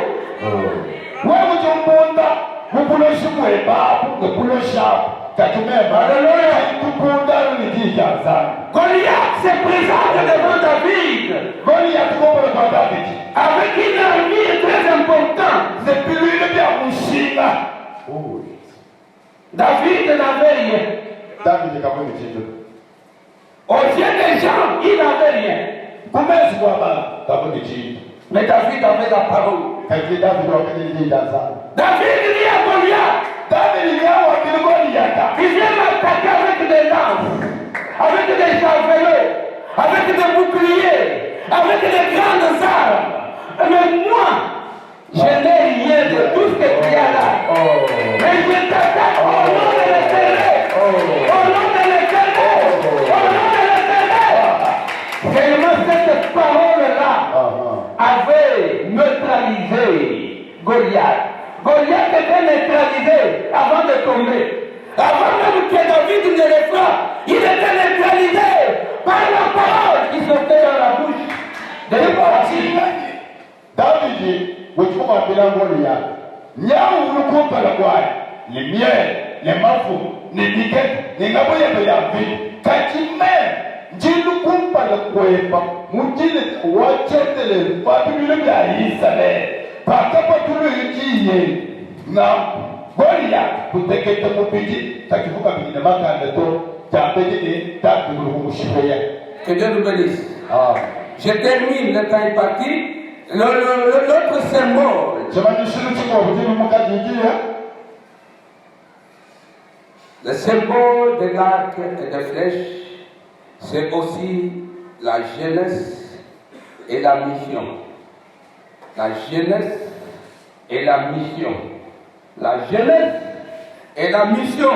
Wewe jumbunda mukuloshi mweba mukulosha katumeba. Alléluia. Tukunda ni danzani. Goliath se présente devant David Goliath kopolo kwa David. avec une armure très importante. C'est plus lui bien mushinga. David n'avait rien. David kaponi chintu. Aux yeux des gens, il n'avait rien. Kumezi kwa baba kaponi chintu. Mais David avait la parole. Kati David wakati danzani. David dit à Goliath, David ni hawa kilgoli yaka. tu viens m'attaquer avec des lances. avec des javelots, avec des boucliers, avec des grandes armes. Mais moi, je n'ai rien de tout ce que tu as là. Mais je t'attaque au nom de l'Éternel. Au nom de l'Éternel. Au nom de l'Éternel. Seulement cette parole-là avait neutralisé Goliath. Goliath était neutralisé avant de tomber. Avant même que David ne le frappe, il était neutralisé par la parole qui sortait dans la bouche de David. David, vous trouvez la Goliath. Nyawuluko palagwai, les miels, les mafou, les niquettes, les naboya de la vie, kachime, jilukum palagwaipa, mutile, wachetele, papille de la isale, pakapatulu ikiye, na Goliath, kutekete mupiji, takifuka bine makandeto, tapejini, tapulu mushipeya. Que Dieu nous bénisse. Je termine, le temps est parti. L'autre symbole. Le symbole de l'arc et de flèche, c'est aussi la jeunesse et la mission. La jeunesse et la mission. La jeunesse et la mission.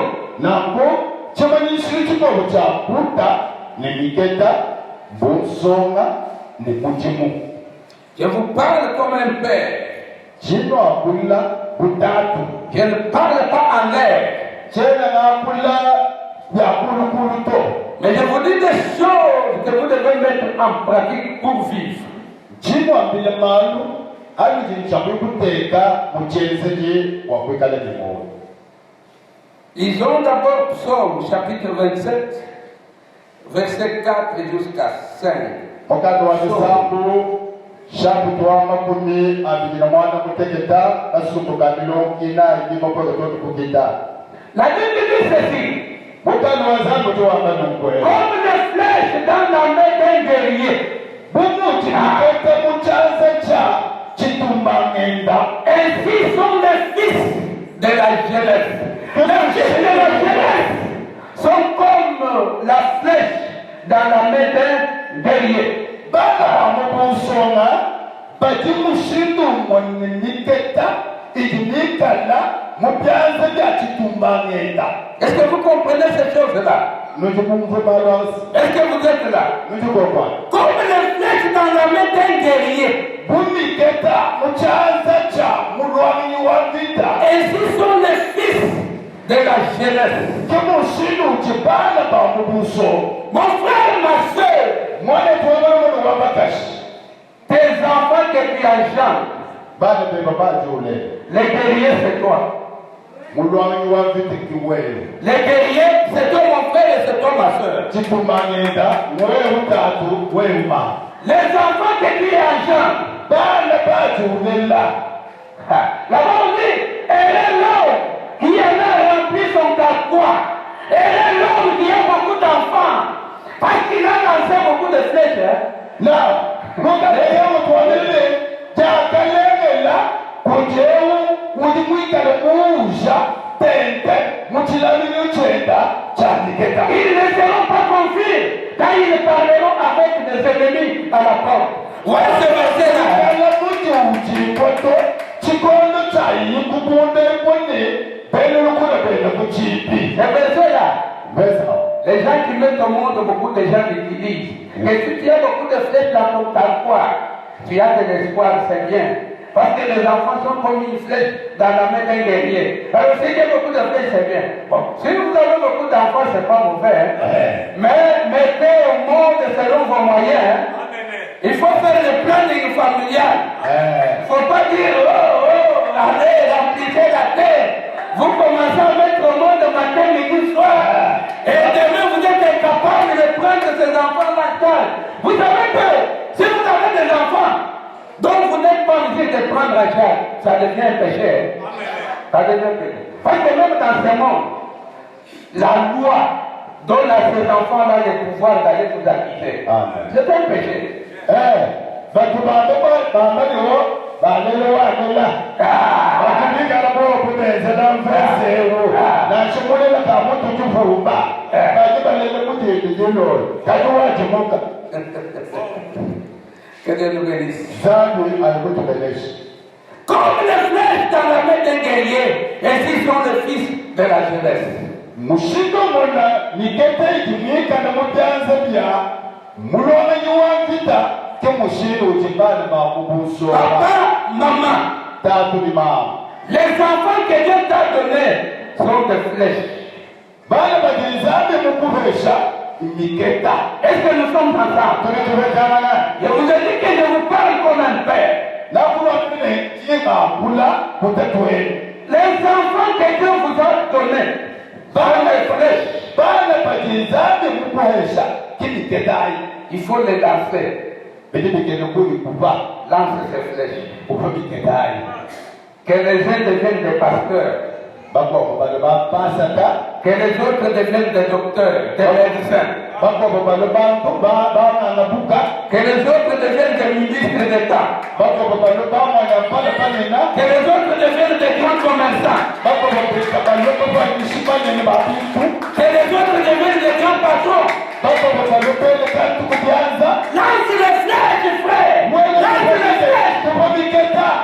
Je vous parle comme un père. Je ne parle pas en l'air. Mais je vous dis des choses que vous devez mettre en pratique pour vivre. Lisons d'abord Psaume chapitre 27, verset 4 jusqu'à 5. La Bible dit ceci. Comme des flèches dans la main d'un guerrier. Ainsi sont les fils de la jeunesse. Les fils de la jeunesse sont comme la flèche dans la main d'un guerrier. Est-ce que vous comprenez ces choses-là? Est-ce que vous êtes là? Comme les flèches dans la main d'un guerrier. Ainsi sont les fils de la jeunesse. Mon frère, ma soeur, tes enfants que tu engendres, les guerriers c'est toi. Les guerriers c'est toi mon frère et c'est toi ma soeur. Les enfants que tu engendres, là-bas on dit, elle est l'homme qui en a rempli son carquois. Elle est l'homme qui a beaucoup d'enfants. Parce qu'il a lancé beaucoup de flèches. Non. Ils ne seront pas confiés quand ils parleront avec des ennemis à la porte. Ouais, ce verset-là. Ce verset-là. Les gens qui mettent au monde, beaucoup de gens qui disent que si tu as beaucoup de flèches dans ton carquois, tu as de l'espoir, c'est bien. Parce que les enfants sont comme une flèche dans la main d'un guerrier. Alors si il y a beaucoup de flèches, c'est bien. Bon, si vous avez beaucoup d'enfants, c'est pas mauvais. Hein? Mais mettez au monde selon vos moyens. Hein? Il faut faire le planning familial. Il ne faut pas dire, allez, remplissez la terre. Vous commencez à mettre au monde matin, midi, soir. Et demain, vous êtes incapable de prendre ces enfants matin. Vous savez que si vous avez des enfants, donc vous n'êtes pas obligé de prendre à charge, ça devient un péché. Ça devient un péché. Parce que même dans ce monde, la loi donne à ces enfants-là le pouvoir d'aller vous acquitter. C'est un péché. Lord. Kajuwaje moka. Que Dieu nous bénisse. Zambi alikutubenesha. Comme les flèches dans la main d'un guerrier, ainsi sont les fils de la jeunesse. Mushindo mona nikete ikimika na mubyanza bya mulwanyi wa vita ke mushindo ujibana makubuso. Papa, maman, Tatu ni mama. les enfants que Dieu t'a donnés sont des flèches. Bana bagizambi mukubesha imiketa. Est-ce que nous sommes ensemble? Tunatubetana. Je vous ai dit que je vous parle comme un père. Les enfants que Dieu vous a donnés sont les flèches. Il faut les lancer. Lance ces flèches. Que les uns deviennent des pasteurs. Que les autres deviennent des docteurs, des médecins. Que les autres deviennent des ministres d'État. Que les autres deviennent des grands commerçants. Que les autres deviennent des grands patrons. Lance les flèches, frère. Lance les flèches.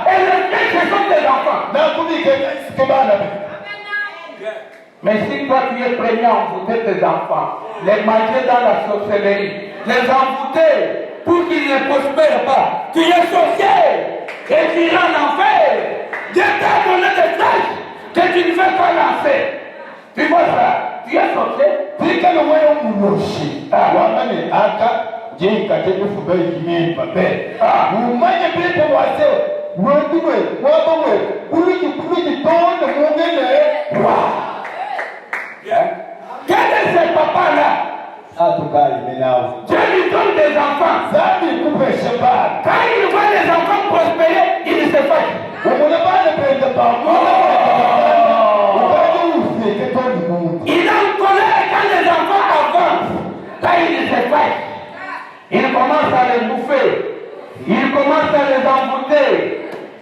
Et les flèches, ce sont des enfants. Mais si toi tu es premier à envoûter tes enfants, les manger dans la sorcellerie, les envoûter pour qu'ils ne prospèrent pas, tu es sorcier et tu iras en enfer. Dieu t'a donné des flèches que tu ne veux pas lancer. Tu vois ça? Tu es sorcier. Quel est ce papa-là? Dieu lui donne des enfants. Quand il voit les enfants prospérer, il se fâche. Il est en colère quand les enfants avancent. Là, il se fâche. Il commence à les bouffer. Il commence à les envoûter.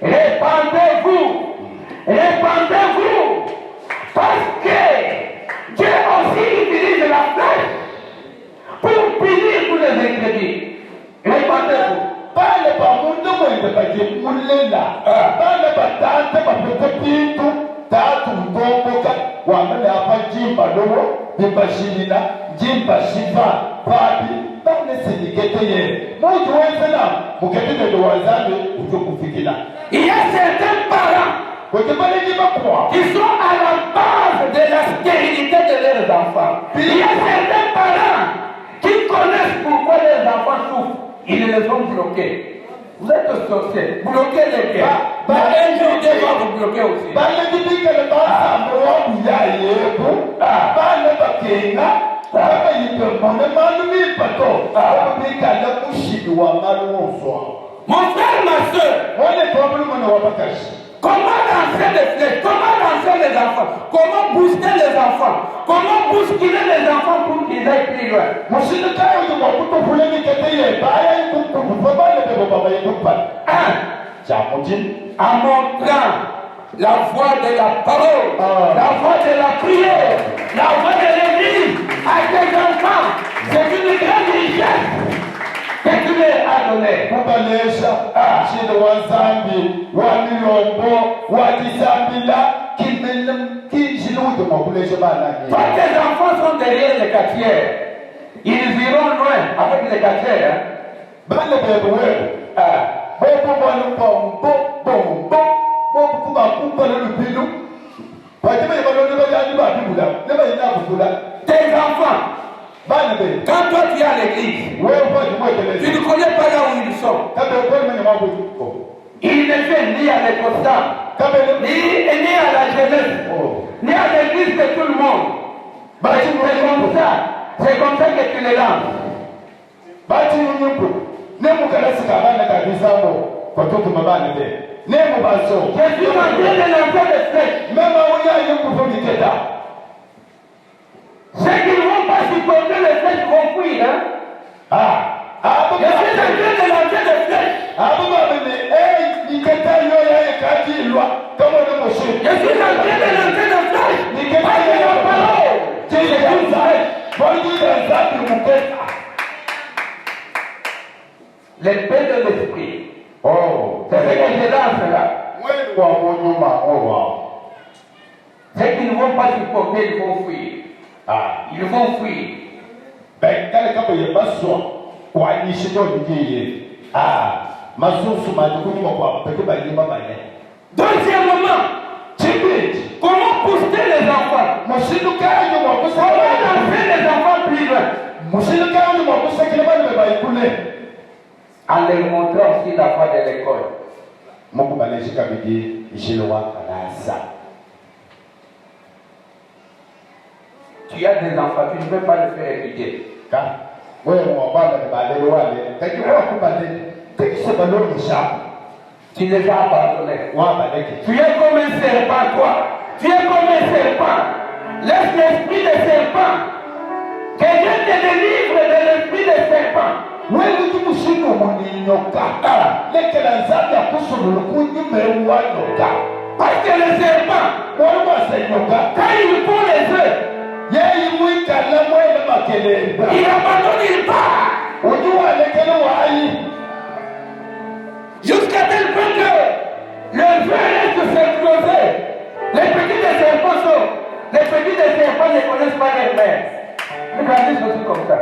Répandez-vous. Répandez-vous. Parce que Dieu aussi utilise la flèche pour punir tous les incrédules. Répandez-vous. Il y a certains parents qui sont à la base de la stérilité de leurs enfants. Il y a certains parents qui connaissent pourquoi les enfants souffrent. Ils les ont bloqués. Vous êtes sorciers. Bloquez les biens. Mais un jour, Dieu va vous bloquer aussi. Mon frère, ma soeur, comment lancer les flèches? Comment lancer les enfants? Comment booster les enfants? Comment bousculer les enfants pour qu'ils aillent plus loin? En montrant la voie de la parole, la voie de la prière, la voie de l'église à tes enfants, c'est une grande richesse que tu leur as donnée. Toi, tes enfants sont derrière les quartiers. Ils iront loin avec les quartiers. Tes enfants, quand toi tu es à l'église, tu ne connais pas là où ils sont. Ils ne viennent ni à l'écossaire, ni à la jeunesse, ni à l'église de tout le monde. C'est comme ça que tu les lances. Je suis en train de lancer des flèches. Ceux qui ne vont pas supporter les flèches vont fuir. Je suis en train de lancer des flèches. Je suis en train de lancer des flèches. Parce que la parole, c'est une flèche. Les paix de l'esprit. Oh, C'est ce que je lance là. Ceux qui ne vont pas supporter, ils vont fuir. Ils vont fuir. Deuxièmement, comment pousser les enfants? Comment lancer les enfants plus loin? En leur montrant aussi la voie de l'école. Tu as des enfants, tu ne peux pas le faire étudier. Tu les as abandonnés. Tu es comme un serpent, toi. Tu es comme un serpent. Laisse l'esprit de serpent. Que Dieu te délivre de l'esprit de serpent. Parce que le serpent, quand il pond les œufs, il abandonne, il part. Jusqu'à tel point que le feu reste s'exploser. Les petits des serpents sont. Les petits des serpents ne connaissent pas leur mère. Ils grandissent aussi comme ça.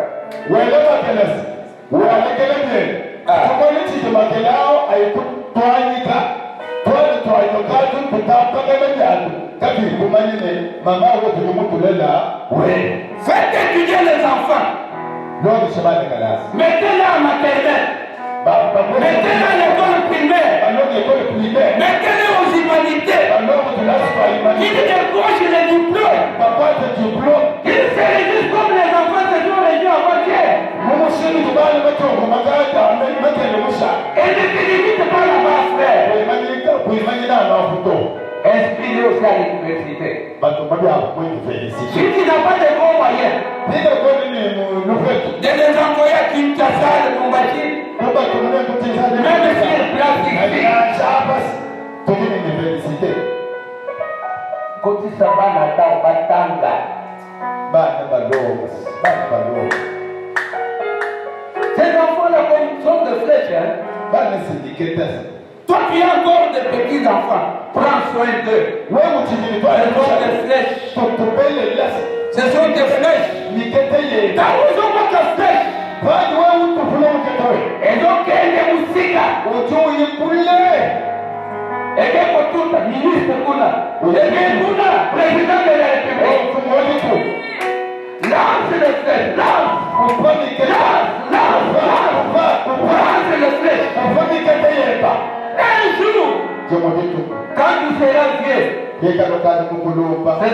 Faites étudier les enfants. Mettez-les en maternelle. Mettez-les à l'école primaire. Mettez-les aux humanités. Qu'il décroche les diplômes. Qu'ils se réduisent comme les enfants se sont réduits avant-hier. Et ne te limite pas là-bas, frère. Inscris-les aussi à l'université. Si tu n'as pas de bons moyens, de les envoyer à Kinshasa, le Mombati, même si il place ici. Quand tu s'en vas là-bas, Batanga. Ces enfants-là sont de flèches, hein? Toi qui as encore des petits enfants, prends soin d'eux. Ce sont des flèches. Ce sont des flèches. Quand ils ont votre flèche, et donc les moustiques, et bien pour tout, ministre Kuna, et bien Kuna, président de la République, lance les flèches, lance les flèches. Un jour, quand tu seras vieux, ce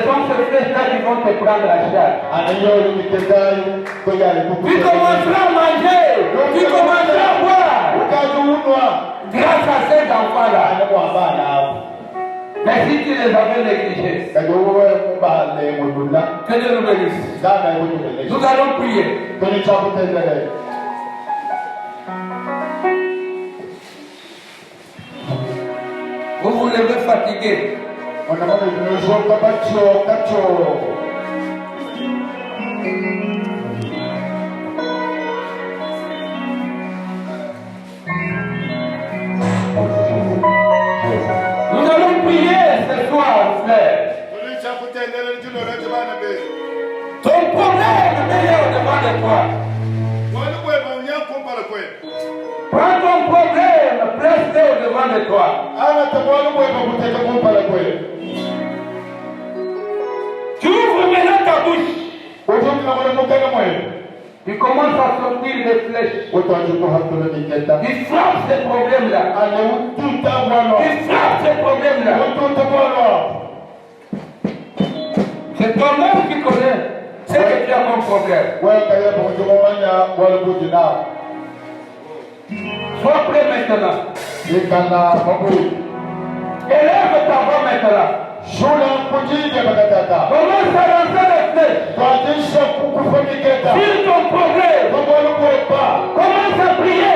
sont ces flèches-là qui vont te prendre à charge. Tu commenceras à manger, tu commenceras à boire, grâce à ces enfants-là. Mais si tu les avais négligés, que Dieu nous bénisse. Nous allons prier. Vous vous levez fatigué. Nous allons prier ce soir, frère. Ton problème est au-devant de toi. Prends ton problème, place-le au-devant de toi. Tu ouvres maintenant ta bouche. Tu commences à sortir des flèches. Tu frappes ces problèmes-là. Tu frappes ces problèmes-là. C'est toi-même qui connais ce que tu as comme problème. Sois prêt maintenant. Élève ta voix maintenant. Commence à lancer les flèches. Sur ton problème. Commence à prier.